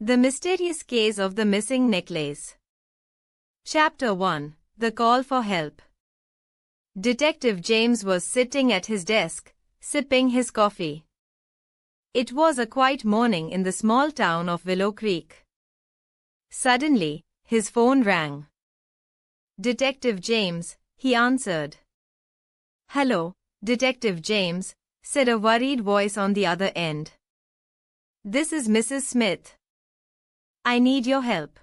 The Mysterious Case of the Missing Necklace. Chapter 1. The Call for Help. Detective James was sitting at his desk, sipping his coffee. It was a quiet morning in the small town of Willow Creek. Suddenly, his phone rang. "Detective James," he answered. "Hello, Detective James," said a worried voice on the other end. "This is Mrs. Smith. I need your help."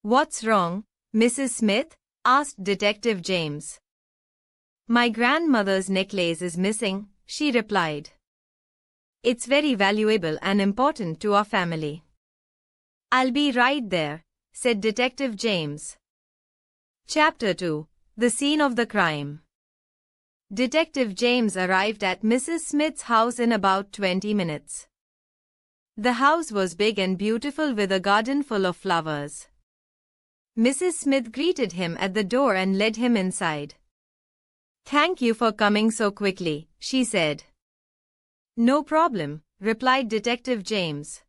"What's wrong, Mrs. Smith?" asked Detective James. "My grandmother's necklace is missing," she replied. "It's very valuable and important to our family." "I'll be right there," said Detective James. Chapter 2. The Scene of the Crime. Detective James arrived at Mrs. Smith's house in about 20 minutes. The house was big and beautiful with a garden full of flowers. Mrs. Smith greeted him at the door and led him inside. "Thank you for coming so quickly," she said. "No problem," replied Detective James.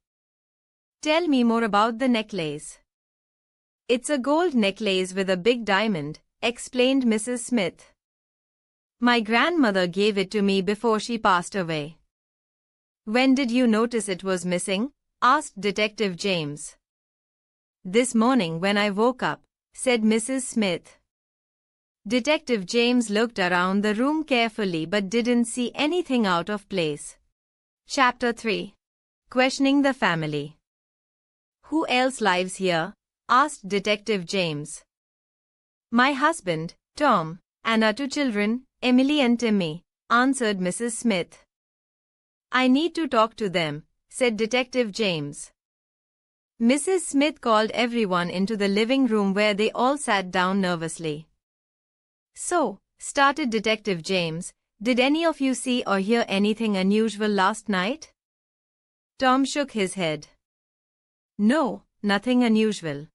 "Tell me more about the necklace." "It's a gold necklace with a big diamond," explained Mrs. Smith. "My grandmother gave it to me before she passed away." "When did you notice it was missing?" asked Detective James. "This morning when I woke up," said Mrs. Smith. Detective James looked around the room carefully but didn't see anything out of place. Chapter 3. Questioning the Family. "Who else lives here?" asked Detective James. "My husband, Tom, and our 2 children, Emily and Timmy," answered Mrs. Smith. "I need to talk to them," said Detective James. Mrs. Smith called everyone into the living room where they all sat down nervously. "So," started Detective James, "did any of you see or hear anything unusual last night?" Tom shook his head. "No, nothing unusual."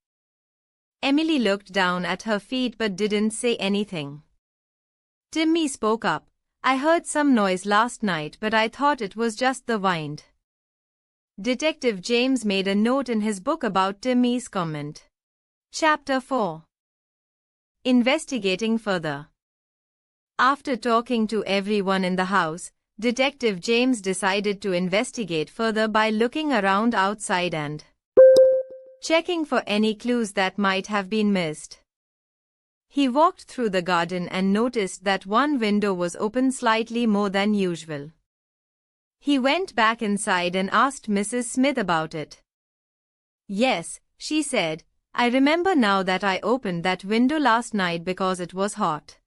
Emily looked down at her feet but didn't say anything. Timmy spoke up. "I heard some noise last night but I thought it was just the wind." Detective James made a note in his book about Timmy's comment. Chapter 4. Investigating Further. After talking to everyone in the house, Detective James decided to investigate further by looking around outside and checking for any clues that might have been missed. He walked through the garden and noticed that one window was open slightly more than usual. He went back inside and asked Mrs. Smith about it. "Yes," she said, "I remember now that I opened that window last night because it was hot."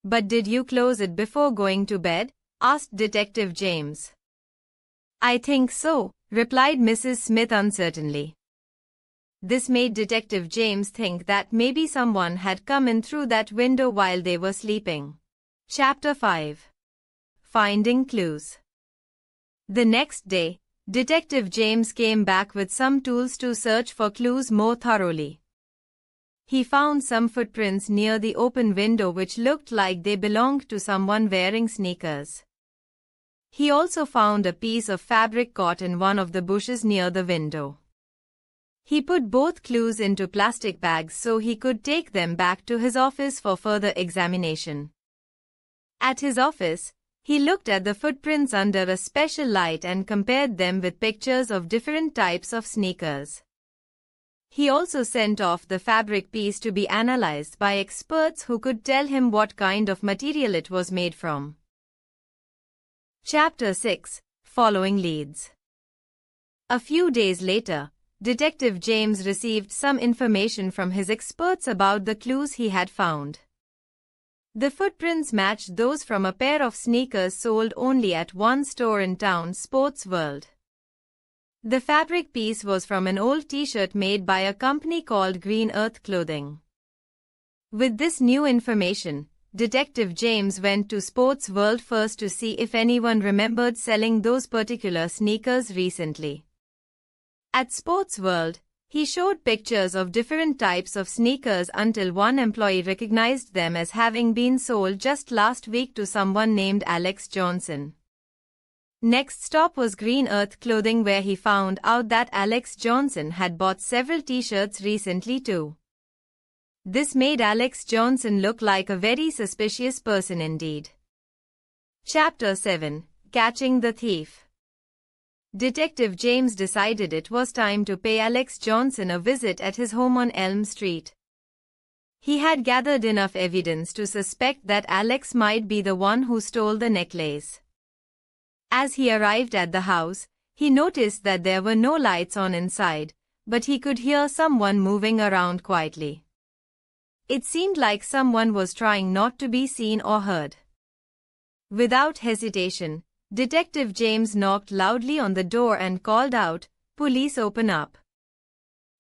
"But did you close it before going to bed?" asked Detective James. "I think so," replied Mrs. Smith uncertainly. This made Detective James think that maybe someone had come in through that window while they were sleeping. Chapter 5. Finding Clues. The next day, Detective James came back with some tools to search for clues more thoroughly. He found some footprints near the open window which looked like they belonged to someone wearing sneakers. He also found a piece of fabric caught in one of the bushes near the window. He put both clues into plastic bags so he could take them back to his office for further examination. At his office, he looked at the footprints under a special light and compared them with pictures of different types of sneakers. He also sent off the fabric piece to be analyzed by experts who could tell him what kind of material it was made from. Chapter 6. Following Leads. A few days later, Detective James received some information from his experts about the clues he had found. The footprints matched those from a pair of sneakers sold only at one store in town, Sports World. The fabric piece was from an old t-shirt made by a company called Green Earth Clothing. With this new information, Detective James went to Sports World first to see if anyone remembered selling those particular sneakers recently. At Sports World, he showed pictures of different types of sneakers until one employee recognized them as having been sold just last week to someone named Alex Johnson. Next stop was Green Earth Clothing, where he found out that Alex Johnson had bought several t-shirts recently too. This made Alex Johnson look like a very suspicious person indeed. Chapter 7: Catching the Thief. Detective James decided it was time to pay Alex Johnson a visit at his home on Elm Street. He had gathered enough evidence to suspect that Alex might be the one who stole the necklace. As he arrived at the house, he noticed that there were no lights on inside, but he could hear someone moving around quietly. It seemed like someone was trying not to be seen or heard. Without hesitation, Detective James knocked loudly on the door and called out, "Police, open up."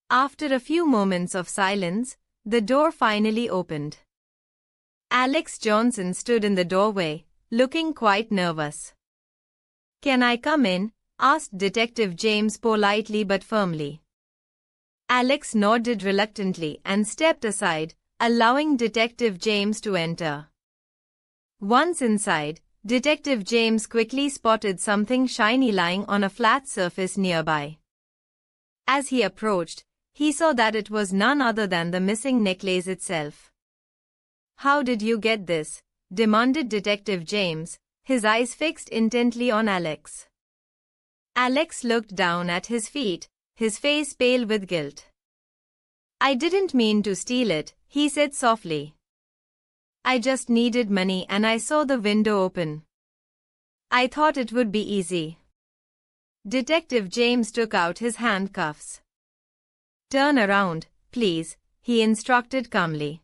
After a few moments of silence, the door finally opened. Alex Johnson stood in the doorway, looking quite nervous. "Can I come in?" asked Detective James politely but firmly. Alex nodded reluctantly and stepped aside, allowing Detective James to enter. Once inside, Detective James quickly spotted something shiny lying on a flat surface nearby. As he approached, he saw that it was none other than the missing necklace itself. "How did you get this?" demanded Detective James, his eyes fixed intently on Alex. Alex looked down at his feet, his face pale with guilt. "I didn't mean to steal it," he said softly. "I just needed money and I saw the window open. I thought it would be easy." Detective James took out his handcuffs. "Turn around, please," he instructed calmly.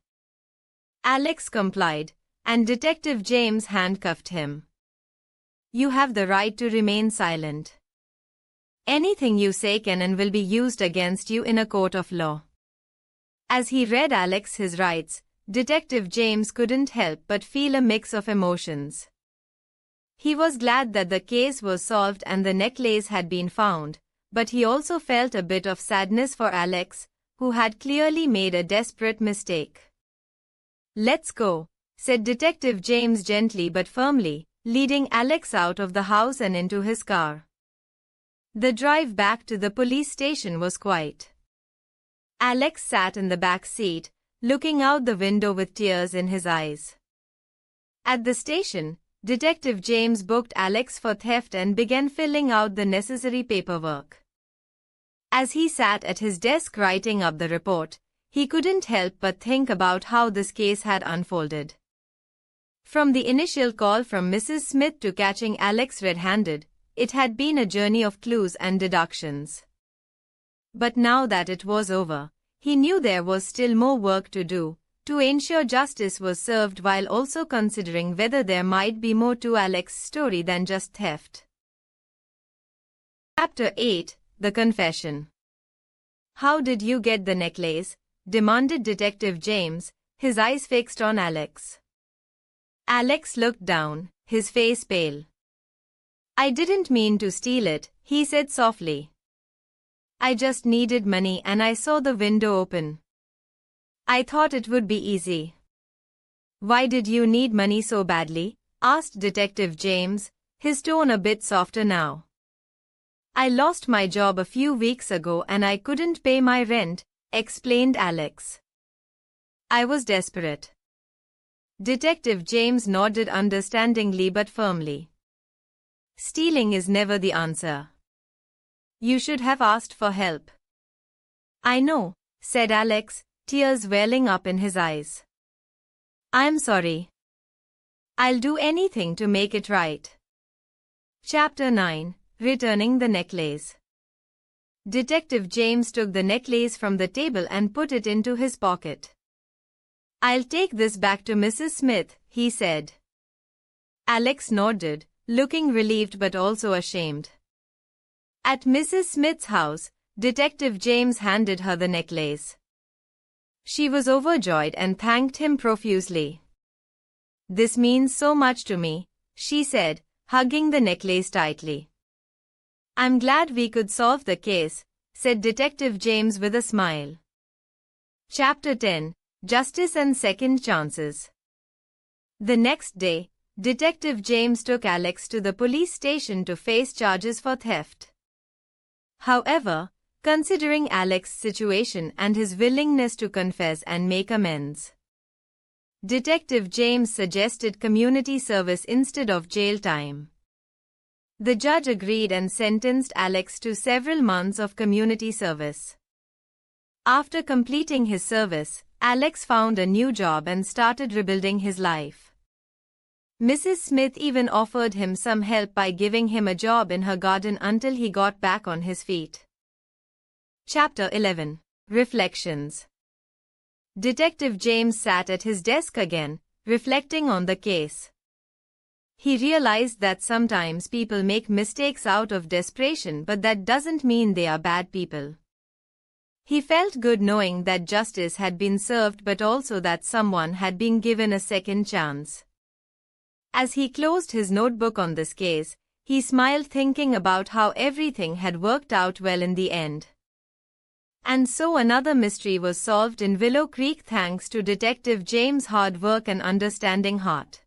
Alex complied, and Detective James handcuffed him. "You have the right to remain silent. Anything you say can and will be used against you in a court of law." As he read Alex his rights, Detective James couldn't help but feel a mix of emotions. He was glad that the case was solved and the necklace had been found, but he also felt a bit of sadness for Alex, who had clearly made a desperate mistake. "Let's go," said Detective James gently but firmly, leading Alex out of the house and into his car. The drive back to the police station was quiet. Alex sat in the back seat, looking out the window with tears in his eyes. At the station, Detective James booked Alex for theft and began filling out the necessary paperwork. As he sat at his desk writing up the report, he couldn't help but think about how this case had unfolded. From the initial call from Mrs. Smith to catching Alex red-handed, it had been a journey of clues and deductions. But now that it was over, he knew there was still more work to do, to ensure justice was served while also considering whether there might be more to Alex's story than just theft. Chapter 8: The Confession. "How did you get the necklace?" demanded Detective James, his eyes fixed on Alex. Alex looked down, his face pale. "I didn't mean to steal it," he said softly. "I just needed money and I saw the window open. I thought it would be easy." "Why did you need money so badly?" asked Detective James, his tone a bit softer now. "I lost my job a few weeks ago and I couldn't pay my rent," explained Alex. "I was desperate." Detective James nodded understandingly but firmly. "Stealing is never the answer. You should have asked for help." "I know," said Alex, tears welling up in his eyes. "I'm sorry. I'll do anything to make it right." Chapter 9: Returning the Necklace. Detective James took the necklace from the table and put it into his pocket. "I'll take this back to Mrs. Smith," he said. Alex nodded, looking relieved but also ashamed. At Mrs. Smith's house, Detective James handed her the necklace. She was overjoyed and thanked him profusely. "This means so much to me," she said, hugging the necklace tightly. "I'm glad we could solve the case," said Detective James with a smile. Chapter 10: Justice and Second Chances. The next day, Detective James took Alex to the police station to face charges for theft. However, considering Alex's situation and his willingness to confess and make amends, Detective James suggested community service instead of jail time. The judge agreed and sentenced Alex to several months of community service. After completing his service, Alex found a new job and started rebuilding his life. Mrs. Smith even offered him some help by giving him a job in her garden until he got back on his feet. Chapter 11. Reflections. Detective James sat at his desk again, reflecting on the case. He realized that sometimes people make mistakes out of desperation, but that doesn't mean they are bad people. He felt good knowing that justice had been served, but also that someone had been given a second chance. As he closed his notebook on this case, he smiled, thinking about how everything had worked out well in the end. And so another mystery was solved in Willow Creek thanks to Detective James' hard work and understanding heart.